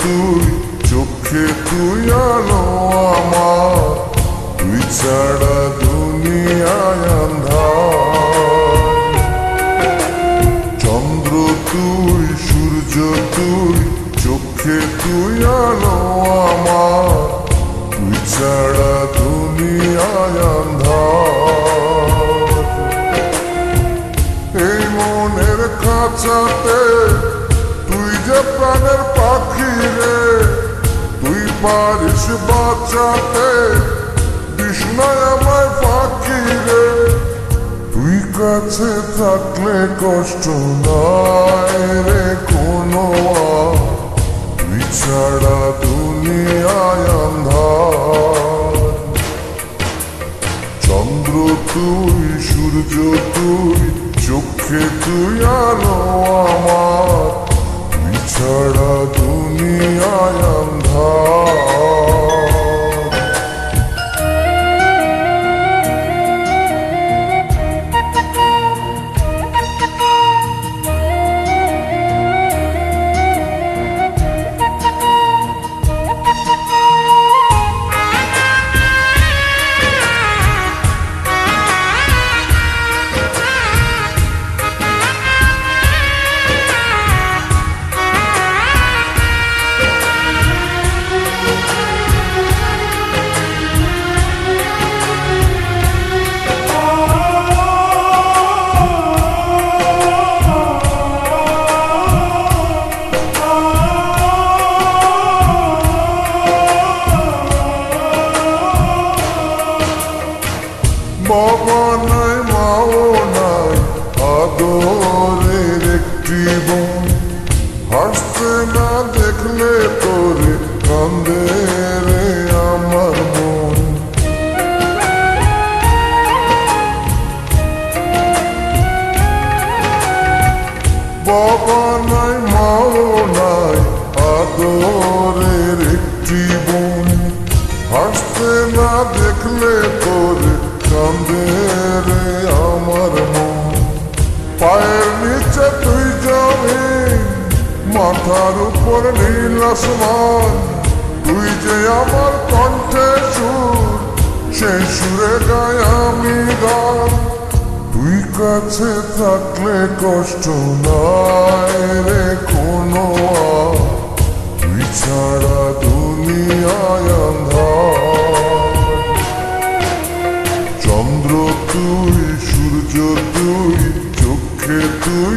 তুই চোখে তুই আলো আমার, তুই ছাড়া দুনিয়ায় আন্ধার। চন্দ্র তুই সূর্য তুই চোখে তুই আলো আমার, তুই ছাড়া দুনিয়ায় আন্ধার। এই মনের খাঁচাতে তুই যে প্রাণের পাখি রে, তুই পারিস বাঁচাতে বিষ্ণায় আমায় ফাঁকি রে। তুই কাছে থাকলে কষ্ট নাই রে কোনো, তুই ছাড়া দুনিয়ায় আন্ধার। চন্দ্র তুই সূর্য তুই চোখে তুই আলো আমার, তুই ছাড়া দুনিয়ায় আন্ধার। বাবা নাই মাও নাই আদরের একটি বোন, হাসতে না দেখলে তোরে কান্দে রে আমার মন। বাবা নাই মাও নাই আদরের একটি বোন, হাসতে না দেখলে তোরে কান্দে রে আমার মন। পায়ের নিচে তুই জমিন, মাথার উপর নীল আসমান, তুই যে আমার কণ্ঠে সুর, সেই সুরে গাই আমি গান। তুই কাছে থাকলে কষ্ট নাই রে কোনো, তুই ছাড়া দুনিয়ায় আন্ধার। চন্দ্র তুই সূর্য তুই চোখে তুই